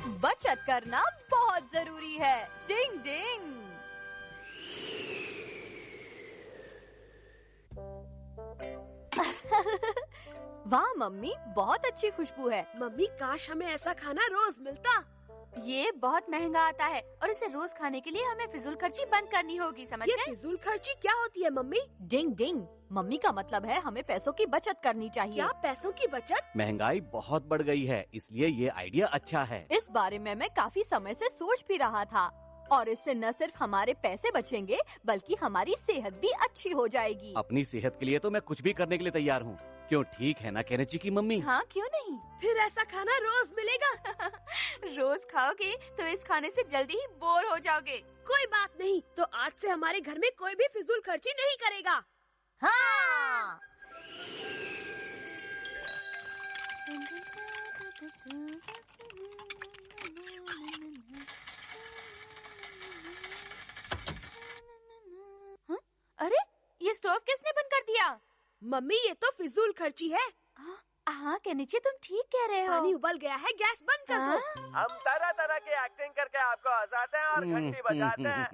बचत करना बहुत जरूरी है। डिंग डिंग। वाह मम्मी, बहुत अच्छी खुशबू है। मम्मी, काश हमें ऐसा खाना रोज मिलता। ये बहुत महंगा आता है और इसे रोज खाने के लिए हमें फिजूल खर्ची बंद करनी होगी, समझ ये गए? फिजूल खर्ची क्या होती है मम्मी? डिंग डिंग। मम्मी का मतलब है हमें पैसों की बचत करनी चाहिए। क्या पैसों की बचत? महंगाई बहुत बढ़ गई है, इसलिए ये आइडिया अच्छा है। इस बारे में मैं काफी समय से सोच भी रहा था और इससे न सिर्फ हमारे पैसे बचेंगे बल्कि हमारी सेहत भी अच्छी हो जाएगी। अपनी सेहत के लिए तो मैं कुछ भी करने के लिए तैयार हूँ। क्यों, ठीक है ना केनेची की मम्मी? हाँ, क्यों नहीं? फिर ऐसा खाना रोज मिलेगा? रोज खाओगे तो इस खाने से जल्दी ही बोर हो जाओगे। कोई बात नहीं, तो आज से हमारे घर में कोई भी फिजूल खर्ची नहीं करेगा। हाँ। हाँ? अरे, ये स्टोव किसने बंद कर दिया? मम्मी, ये तो फिजूल खर्ची है। हाँ केनिची, तुम ठीक कह रहे हो। पानी उबल गया है, गैस बंद कर दो। हम तरह तरह की एक्टिंग करके आपको हंसाते हैं और घंटी बजाते हैं।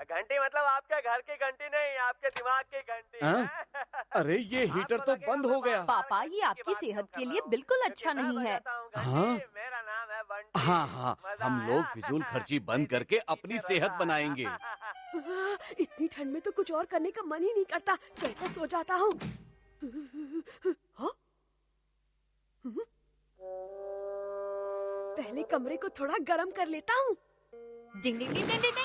घंटी मतलब आपके घर की घंटी नहीं, आपके दिमाग की घंटी। अरे ये हीटर तो बंद हो गया। पापा, ये आपकी सेहत के लिए बिल्कुल अच्छा नहीं है। हाँ? मेरा नाम है बंटी। हाँ, हम लोग फिजूल खर्ची बंद करके अपनी सेहत बनाएंगे। इतनी ठंड में तो कुछ और करने का मन ही नहीं करता। चलकर सो जाता हूँ। पहले कमरे को थोड़ा गर्म कर लेता हूँ। डिंग डिंग डिंग डिंग डिंग।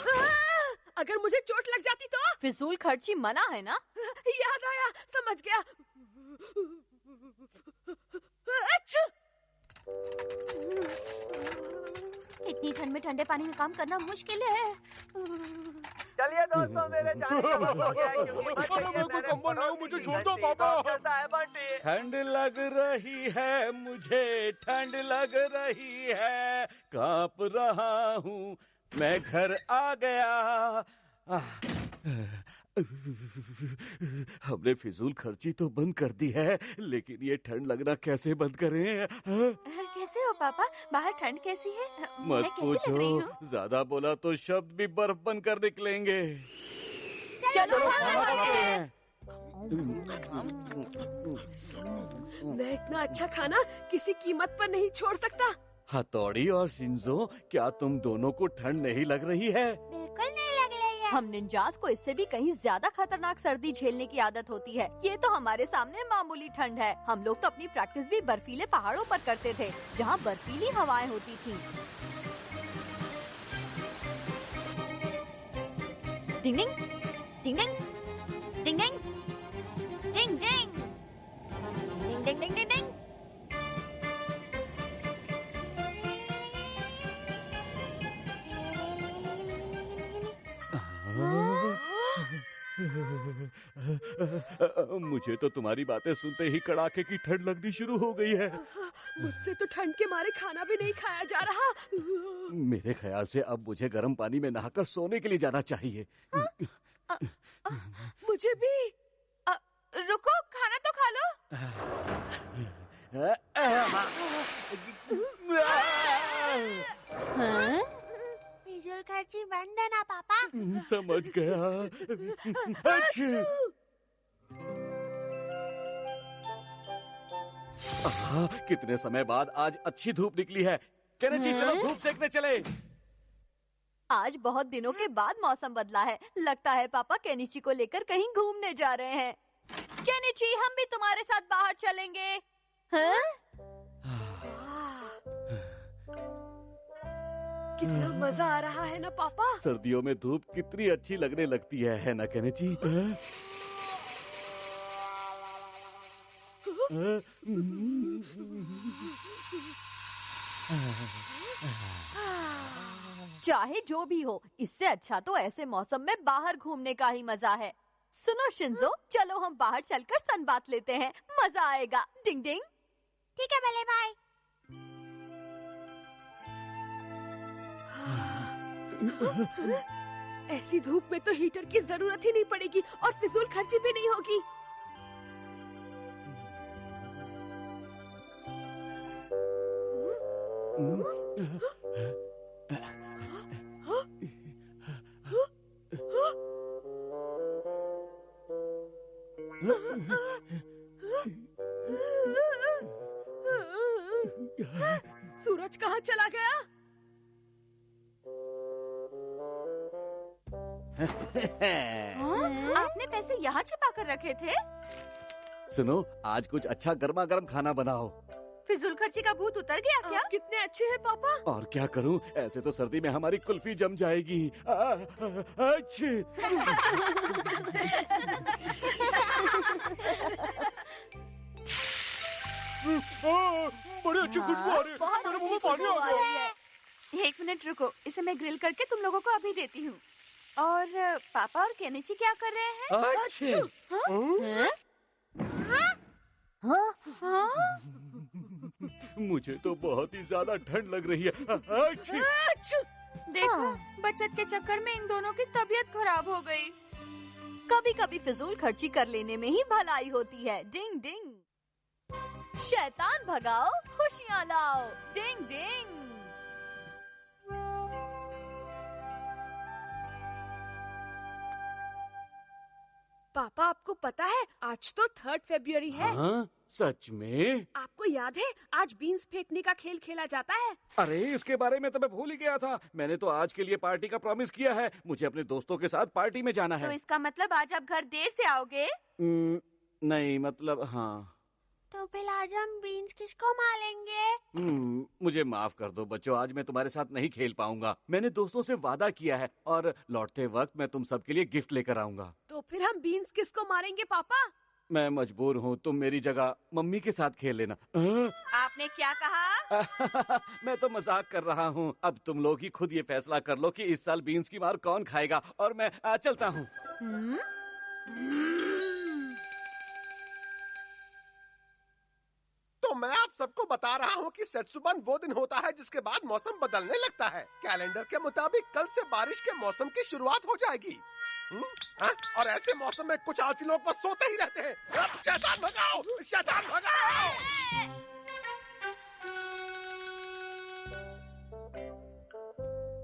अगर मुझे चोट लग जाती तो? फिजूल खर्ची मना है ना? याद आया, समझ गया। अच्छा! इतनी ठंड में ठंडे पानी में काम करना मुश्किल है। चलिए दोस्तों, मेरे जाने का वक्त हो गया है, क्योंकि मेरे को कंबल लाओ, मुझे छोड़ दो पापा। चलता है बंटी। ठंड लग रही है मुझे, ठंड लग रही है, कांप रहा हूँ, मैं घर आ गया। हमने फिजूल खर्ची तो बंद कर दी है, लेकिन ये ठंड लगना कैसे बंद करें? कैसे हो पापा? बाहर ठंड कैसी है? मैं मत कैसी लग रही हूँ? पूछो, ज्यादा बोला तो शब्द भी बर्फ बनकर निकलेंगे। चलो मैं इतना अच्छा खाना किसी कीमत पर नहीं छोड़ सकता। हथौड़ी और शिंजो, क्या तुम दोनों को ठंड नहीं लग रही है? बिल्कुल नहीं लग रही है। हम निंजास को इससे भी कहीं ज्यादा खतरनाक सर्दी झेलने की आदत होती है। ये तो हमारे सामने मामूली ठंड है। हम लोग तो अपनी प्रैक्टिस भी बर्फीले पहाड़ों पर करते थे, जहाँ बर्फीली हवाएं होती थी। डिंग डिंग डिंग डिंग डिंग डिंग डिंग डिंग डिंग डिंग डिंग डिंग। मुझे तो तुम्हारी बातें सुनते ही कड़ाके की ठंड लगनी शुरू हो गई है। मुझसे तो ठंड के मारे खाना भी नहीं खाया जा रहा। मेरे ख्याल से अब मुझे गर्म पानी में नहाकर सोने के लिए जाना चाहिए। मुझे भी। रुको, खाना तो खा लो। हाँ? फिजूल खर्ची बंद है ना पापा? समझ गया। कितने समय बाद आज अच्छी धूप निकली है। केनेची, चलो धूप सेकने चले। आज बहुत दिनों के बाद मौसम बदला है। लगता है पापा केनिची को लेकर कहीं घूमने जा रहे हैं। केनिची, हम भी तुम्हारे साथ बाहर चलेंगे। हाँ? कितना मजा आ रहा है ना पापा। सर्दियों में धूप कितनी अच्छी लगने लगती है ना केनेची? चाहे जो भी हो, इससे अच्छा तो ऐसे मौसम में बाहर घूमने का ही मजा है। सुनो शिंजो, चलो हम बाहर चलकर सनबाथ लेते हैं, मजा आएगा। डिंग डिंग। ठीक है बल्ले भाई। ऐसी धूप में तो हीटर की जरूरत ही नहीं पड़ेगी और फिजूल खर्ची भी नहीं होगी। सूरज कहाँ चला गया? आपने पैसे यहाँ छिपा कर रखे थे? सुनो, आज कुछ अच्छा गर्मा गर्म खाना बनाओ। फिजूल खर्ची का भूत उतर गया क्या? आप कितने अच्छे हैं पापा। और क्या करूं, ऐसे तो सर्दी में हमारी कुल्फी जम जाएगी। अच्छी। बड़े अच्छी खुशबू आ रही है। बहुत मेरे मुंह अच्छी में पानी खुशबू आ आ गया। रही है। 1 मिनट रुको, इसे मैं ग्रिल करके तुम लोगों को अभी देती हूँ। और पापा और केनिची क्या कर रहे हैं? अच्छी। मुझे तो बहुत ही ज्यादा ठंड लग रही है। अच्छी। देखो, बचत के चक्कर में इन दोनों की तबीयत खराब हो गई। कभी कभी फिजूल खर्ची कर लेने में ही भलाई होती है। डिंग डिंग। शैतान भगाओ, खुशियाँ लाओ। डिंग डिंग। पापा आपको पता है आज तो 3 फरवरी है। हाँ, सच में? आपको याद है आज बीन्स फेंकने का खेल खेला जाता है? अरे, इसके बारे में तो मैं भूल ही गया था। मैंने तो आज के लिए पार्टी का प्रॉमिस किया है। मुझे अपने दोस्तों के साथ पार्टी में जाना तो है। इसका मतलब आज आप घर देर से आओगे? नहीं, मतलब हाँ। तो फिर आज हम बीन्स किसको मारेंगे? मुझे माफ कर दो बच्चों, आज मैं तुम्हारे साथ नहीं खेल पाऊंगा। मैंने दोस्तों से वादा किया है और लौटते वक्त मैं तुम सबके लिए गिफ्ट लेकर आऊंगा। तो फिर हम बीन्स किसको मारेंगे पापा? मैं मजबूर हूँ, तुम मेरी जगह मम्मी के साथ खेल लेना। आपने क्या कहा? मैं तो मजाक कर रहा हूँ। अब तुम लोग ही खुद ये फैसला कर लो कि इस साल बीन्स की मार कौन खाएगा। और मैं चलता हूँ। तो मैं आप सबको बता रहा हूँ कि सेत्सुबन वो दिन होता है जिसके बाद मौसम बदलने लगता है। कैलेंडर के मुताबिक कल से बारिश के मौसम की शुरुआत हो जाएगी। और ऐसे मौसम में कुछ आलसी लोग बस सोते ही रहते हैं। अब शैतान भगाओ, शैतान भगाओ।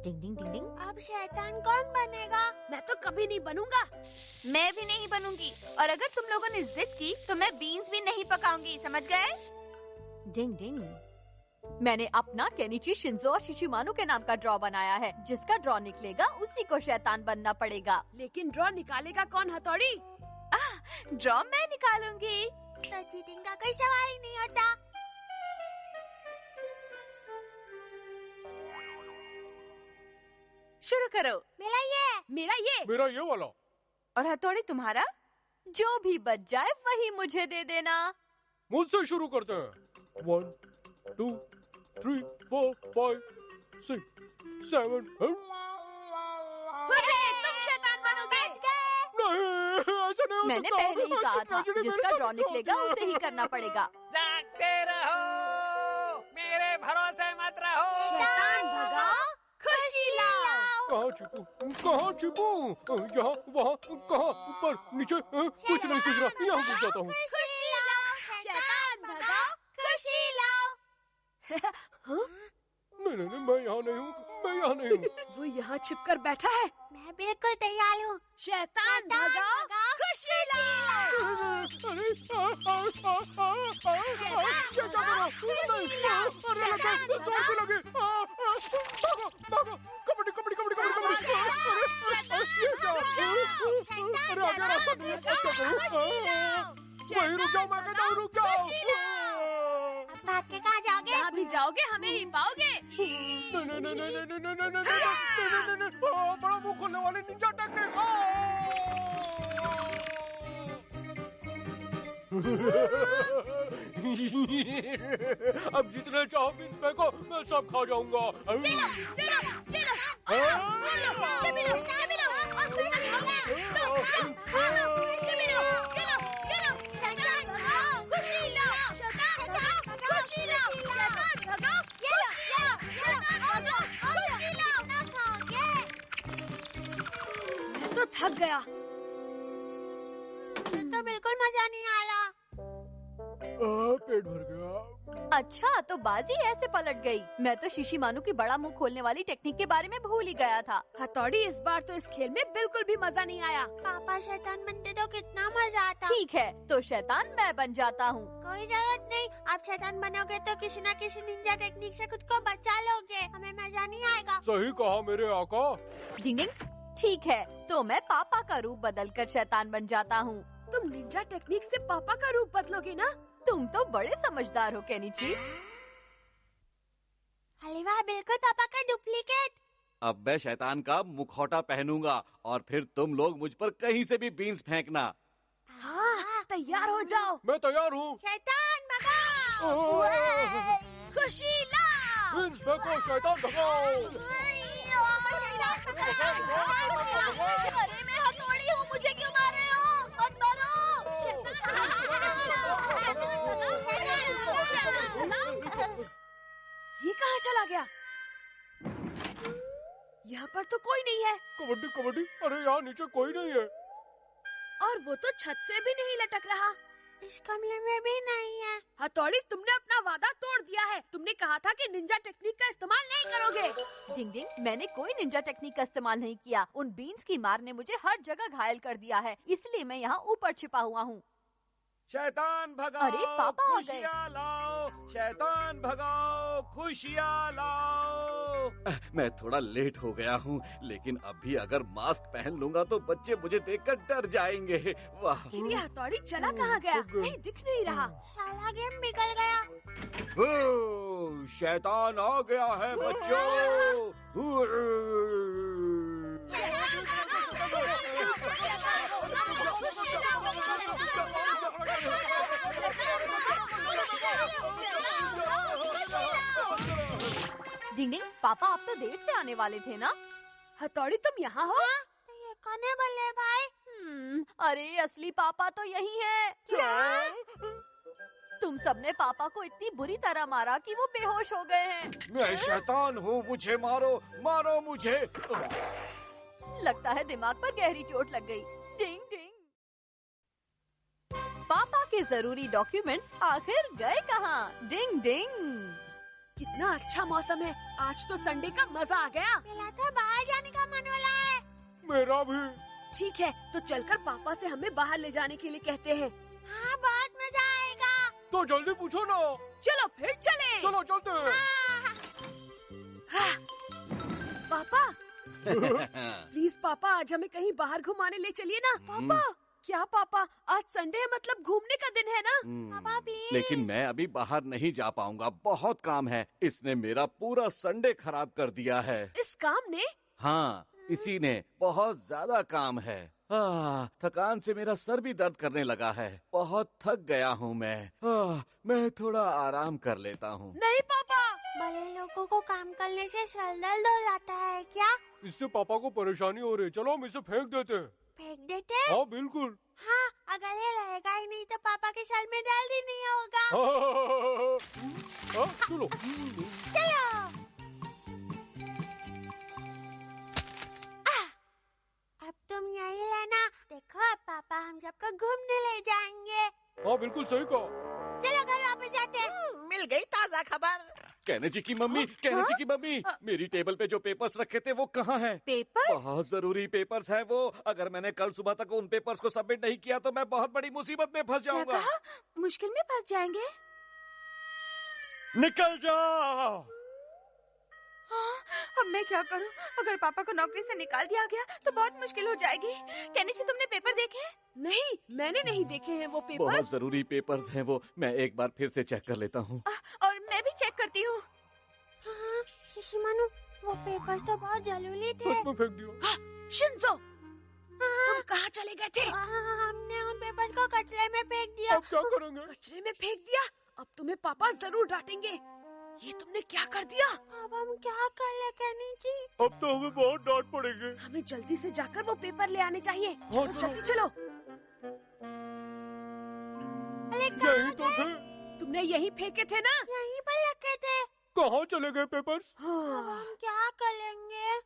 डिंग डिंग डिंग डिंग। अब शैतान कौन बनेगा? मैं तो कभी नहीं बनूंगा। मैं भी नहीं बनूंगी। और अगर तुम लोगों ने जिद की तो मैं बीन्स भी नहीं पकाऊंगी, समझ गए? डिंग डिंग। मैंने अपना केनिची, शिंजो और शिशिमानु के नाम का ड्रॉ बनाया है। जिसका ड्रॉ निकलेगा उसी को शैतान बनना पड़ेगा। लेकिन ड्रॉ निकालेगा कौन हथौड़ी? ड्रॉ मैं निकालूंगी। तो चीटिंग का कोई सवाल ही नहीं होता। शुरू करो। मेरा ये वाला। और हथौड़ी तुम्हारा? जो भी बच जाए वही मुझे दे देना। मुझसे शुरू करते हैं। 1 2 3 4 5 6 7 तुम शैतान बनोगे। नहीं, ऐसा नहीं हो मैंने सकता। पहले ही कहा था, ट्रेजेडी जिसका मेरे ड्रॉ साथ निकलेगा होती है। उसे ही करना पड़ेगा। जागते रहो, मेरे भरोसे मत रहो। शैतान भगाओ, खुशी लाओ। कहाँ छिपूं? कहाँ छिपूं? यहाँ, वहाँ, कहाँ, ऊपर, नीचे, कुछ नहीं दिख रहा। यहाँ घुस जाता हूँ। शैतान भगाओ, खुशी लाओ। नहीं, मैं यहाँ नहीं हूँ। मैं यहाँ नहीं हूँ। वो यहाँ छिपकर बैठा है। मैं बिल्कुल तैयार हूँ। शैतान भगाओ, खुशी लाओ। भाग के कहाँ जाओगे? जहाँ भी जाओगे हमें ही पाओगे। बड़ा मुंह खोलने वाले निंजा टेक्निक। अब जितने चाहो बीन्स फेंको, मैं सब खा जाऊंगा। मैं तो थक गया। तो बिल्कुल मजा नहीं आया। पेट भर गया। अच्छा, तो बाजी ऐसे पलट गई। मैं तो शिशिमानु की बड़ा मुंह खोलने वाली टेक्निक के बारे में भूल ही गया था। हथौड़ी, इस बार तो इस खेल में बिल्कुल भी मजा नहीं आया। पापा शैतान बनते तो कितना मजा आता। ठीक है, तो शैतान मैं बन जाता हूँ। कोई जरूरत नहीं, आप शैतान बनोगे तो किसी न किसी निंजा टेक्निक से खुद को बचा लोगे, हमें मजा नहीं आएगा। सही कहा मेरे आका। डिंग डिंग। ठीक है, तो मैं पापा का रूप बदलकर शैतान बन जाता हूँ। तुम निंजा टेक्निक से पापा का रूप बदलोगे ना? तुम तो बड़े समझदार हो केनिची। अरे वाह, बिल्कुल पापा का डुप्लीकेट। अब मैं शैतान का मुखौटा पहनूंगा और फिर तुम लोग मुझ पर कहीं से भी बीन्स फेंकना। हाँ, तैयार हो जाओ। मैं तैयार हूँ। शैतान भगाओ। खुशी लाओ। बीन्स फेंको, शैतान भगाओ। अरे मैं हथौड़ी हूँ, मुझे क्यों मार रहे हो? मत मारो। ये कहाँ चला गया? यहाँ पर तो कोई नहीं है। कबड्डी कबड्डी, अरे यहाँ नीचे कोई नहीं है। और वो तो छत से भी नहीं लटक रहा। इस कमरे में भी नहीं है। हथौड़ी, तुमने अपना वादा तोड़ दिया है। तुमने कहा था कि निंजा टेक्निक का इस्तेमाल नहीं करोगे। डिंग डिंग, मैंने कोई निंजा टेक्निक का इस्तेमाल नहीं किया। उन बीन्स की मार ने मुझे हर जगह घायल कर दिया है, इसलिए मैं यहाँ ऊपर छिपा हुआ हूँ। शैतान भगाओ, अरे पापा आ गए। खुशियाँ लाओ, शैतान भगाओ, खुशियाँ लाओ। मैं थोड़ा लेट हो गया हूँ, लेकिन अभी अगर मास्क पहन लूंगा तो बच्चे मुझे देखकर डर जाएंगे। वाह। ये हथौड़ी चला कहाँ गया? कहीं दिख नहीं रहा। साला गेम बिगड़ गया। ओ, शैतान आ गया है बच्चों। डिंग डिंग, पापा आप तो देर से आने वाले थे ना? हथौड़ी, तुम यहाँ हो? तो ये कौन है बल्ले भाई? अरे असली पापा तो यही है। तुम सबने पापा को इतनी बुरी तरह मारा कि वो बेहोश हो गए हैं। मैं शैतान हूँ, मुझे मारो, मारो मुझे। लगता है दिमाग पर गहरी चोट लग गई। डिंग डिंग। पापा के जरूरी डॉक्यूमेंट्स आखिर गए कहाँ? डिंग डिंग। कितना अच्छा मौसम है। आज तो संडे का मजा आ गया। मिला था बाहर जाने का मन हो रहा है। मेरा भी। ठीक है, तो चलकर पापा से हमें बाहर ले जाने के लिए कहते हैं। हाँ, बहुत मजा आएगा। तो जल्दी पूछो ना। चलो फिर चले। चलो चलते हैं। हाँ। पापा प्लीज पापा, आज हमें कहीं बाहर घुमाने ले चलिए ना। पापा। क्या पापा, आज संडे है, मतलब घूमने का दिन है ना? पापा प्लीज। लेकिन मैं अभी बाहर नहीं जा पाऊंगा, बहुत काम है। इसने मेरा पूरा संडे खराब कर दिया है। इस काम ने? हाँ, इसी ने। बहुत ज्यादा काम है। थकान से मेरा सर भी दर्द करने लगा है। बहुत थक गया हूँ मैं थोड़ा आराम कर लेता हूँ। नहीं पापा। बड़े लोगों को काम करने से सर दर्द हो जाता है क्या? इससे पापा को परेशानी हो रही। चलो हम इसे फेंक देते हैं। फेंक देते? हाँ बिल्कुल। हाँ, अगर ये रहेगा ही नहीं तो पापा के सर में दर्द ही नहीं होगा। चलो चलो। अब तुम यही रहना। देखो, पापा हम सबको घूमने ले जाएंगे। हाँ बिल्कुल सही कहा। चलो घर वापस जाते हैं। मिल गई ताजा खबर। कहने की मम्मी, मेरी टेबल पे जो पेपर्स रखे थे वो कहाँ हैं? पेपर्स? बहुत जरूरी पेपर्स हैं वो। अगर मैंने कल सुबह तक उन पेपर्स को सबमिट नहीं किया तो मैं बहुत बड़ी मुसीबत में फंस क्या जाऊंगा। कहा? मुश्किल में फंस जाएंगे। निकल जाओ। हाँ, अब मैं क्या करूं? अगर पापा को नौकरी से निकाल दिया गया तो बहुत मुश्किल हो जाएगी। केनिची, तुमने पेपर देखे? नहीं, मैंने नहीं देखे हैं वो पेपर। बहुत जरूरी पेपर्स हैं वो। मैं एक बार फिर से चेक कर लेता हूँ। और मैं भी चेक करती हूँ। हाँ, शिशिमानु, वो पेपर्स तो बहुत जरूरी थे। सच में फेंक दिया। शिंजो, तुम कहाँ चले गए थे? हमने उन पेपर्स को कचरे में फेंक दिया। अब क्या करेंगे? कचरे में फेंक दिया? अब तुम्हें पापा जरूर डांटेंगे। ये तुमने क्या कर दिया? अब हम क्या कर ले केनिची? अब तो हमें बहुत डांट पड़ेगी। हमें जल्दी से जाकर वो पेपर ले आने चाहिए। हाँ, चलो जल्दी चलो। यही तो थे। तुमने यही फेंके थे ना? यहीं पर रखे थे। कहाँ चले गए पेपर्स? अब हम क्या करेंगे?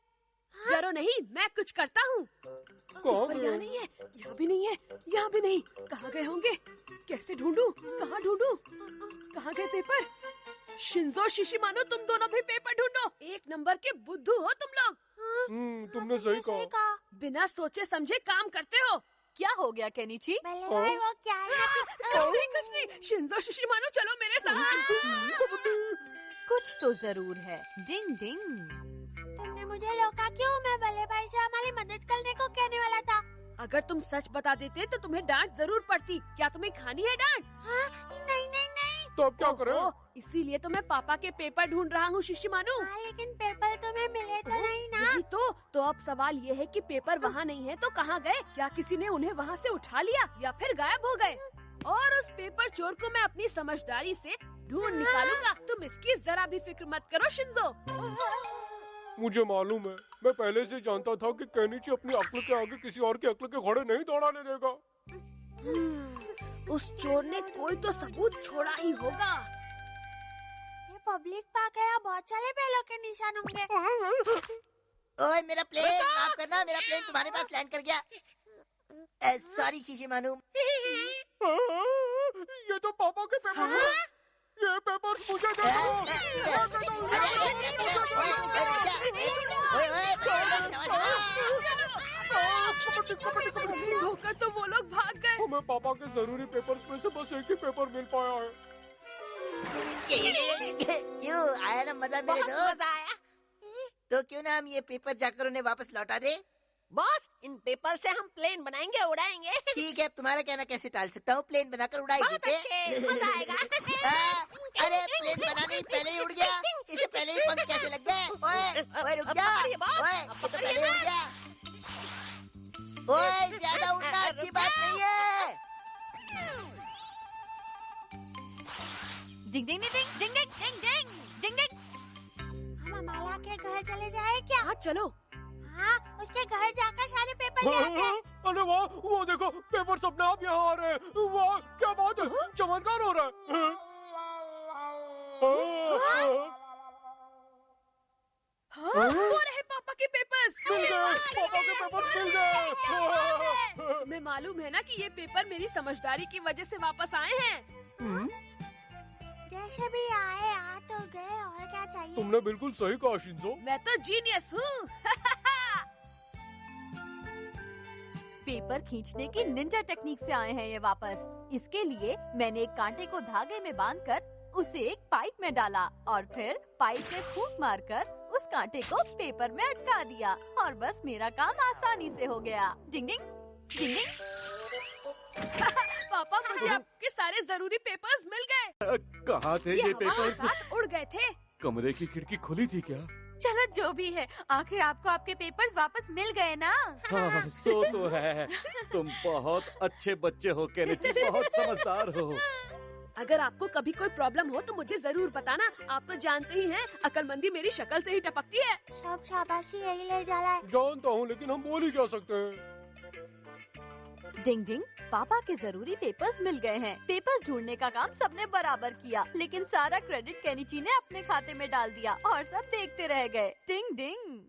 डरो नहीं, मैं कुछ करता हूँ। कौन? यहाँ नहीं है, यहाँ भी नहीं है, यहाँ भी नहीं। कहाँ गए होंगे? कैसे ढूंढूं? कहाँ ढूंढूं? कहाँ गए पेपर? शिंजो शिशिमानो, तुम दोनों भी पेपर ढूंढो। एक नंबर के बुद्धू हो तुम लोग। तुमने सही कहा। बिना सोचे समझे काम करते हो। क्या हो गया केनिची? बल्ले भाई वो क्या है? कुछ नहीं। शिंजो शिशिमानो चलो मेरे साथ। कुछ तो जरूर है। डिंग डिंग। तुमने मुझे रोका क्यों? मैं बल्ले भाई से हमारी मदद करने को कहने वाला था। अगर तुम सच बता देते तो तुम्हें डांट जरूर पड़ती। क्या तुम्हें खानी है डांट? हाँ, नहीं नहीं नहीं। तो अब क्या करें? ओहो, इसीलिए तो मैं पापा के पेपर ढूंढ रहा हूँ शिशिमानो। हाँ, लेकिन पेपर तुम्हें मिले तो नहीं ना? यही तो अब सवाल ये है कि पेपर वहाँ नहीं है तो कहाँ गए? क्या किसी ने उन्हें वहाँ से उठा लिया या फिर गायब हो गए? और उस पेपर चोर को मैं अपनी समझदारी से ढूंढ निकालूंगा। तुम इसकी जरा भी फिक्र मत करो शिंजो। मुझे मालूम है, मैं पहले से जानता था कि केनिची अपनी अक्ल के आगे किसी और की अक्ल के घोड़े नहीं दौड़ाने देगा। उस चोर ने कोई तो सबूत छोड़ा ही होगा। ये पब्लिक पार्क है, यहाँ बहुत सारे बैलों के निशान होंगे। ओए मेरा प्लेन, माफ करना, मेरा प्लेन तुम्हारे पास लैंड कर गया। सॉरी शिशिमानु। ये तो पापा के पेपर हैं। ये पेपर मुझे दे दो। धोकर तो वो लोग भाग गए। हमें पापा के जरूरी पेपर्स में से बस एक ही पेपर मिल पाया है। क्यों आया ना मजा मेरे दोस्त? तो क्यों ना हम ये पेपर जाकर उन्हें वापस लौटा दे? बॉस, इन पेपर से हम प्लेन बनाएंगे, उड़ाएंगे। ठीक है, तुम्हारा कहना कैसे टाल सकता हूँ? प्लेन बनाकर उड़ाई बहुत अच्छे, मजा आएगा। अरे प्लेन बनाने पहले ही उड़ गया, इसे पहले ही पंख कैसे लग गए? ओए रुक जा, ओए तो पहले ही उड़ गया। ओए ज्यादा उड़ना अच्छी बात नहीं है। डिंग डिंग डिंग डिंग डिंग डिंग डिंग डिंग डिंग। हम अमाला के घर चले जाए क्या? हाँ चलो। हाँ, उसके घर जाकर सारे पेपर ले आते हैं। अरे वाह, वो देखो पेपर अपने आप यहाँ आ रहे हैं। वाह क्या बात है, चमत्कार हो रहा है। वो रहे पापा के पेपर्स। पापा के पेपर मिल गए। तुम्हें मालूम है ना कि ये पेपर मेरी समझदारी की वजह से वापस आए हैं। जैसे भी आए आ तो गए, और क्या चाहिए? तुमने बिल्कुल सही कहा शिंजो। मैं तो जीनियस हूँ। पेपर खींचने की निंजा टेक्निक से आए हैं ये वापस। इसके लिए मैंने एक कांटे को धागे में बांधकर उसे एक पाइप में डाला और फिर पाइप में फूंक मारकर उस कांटे को पेपर में अटका दिया और बस मेरा काम आसानी से हो गया। डिंग डिंग डिंग डिंग। पापा मुझे आपके सारे जरूरी पेपर्स मिल गए। कहाँ थे ये पेपर्स? साथ उड़ गए थे। कमरे की खिड़की खुली थी क्या? चलो जो भी है, आखिर आपको आपके पेपर्स वापस मिल गए ना। हाँ, सो तो है। तुम बहुत अच्छे बच्चे हो केनिची, बहुत समझदार हो। अगर आपको कभी कोई प्रॉब्लम हो तो मुझे जरूर बताना। आप तो जानते ही हैं, अक्लमंदी मेरी शक्ल से ही टपकती है। सब शाबाशी यही ले जा रहा है। जानता हूँ, लेकिन हम बोल ही क्या सकते हैं। डिंग डिंग, पापा के जरूरी पेपर्स मिल गए हैं। पेपर्स ढूंढने का काम सबने बराबर किया, लेकिन सारा क्रेडिट केनिची ने अपने खाते में डाल दिया और सब देखते रह गए। डिंग डिंग।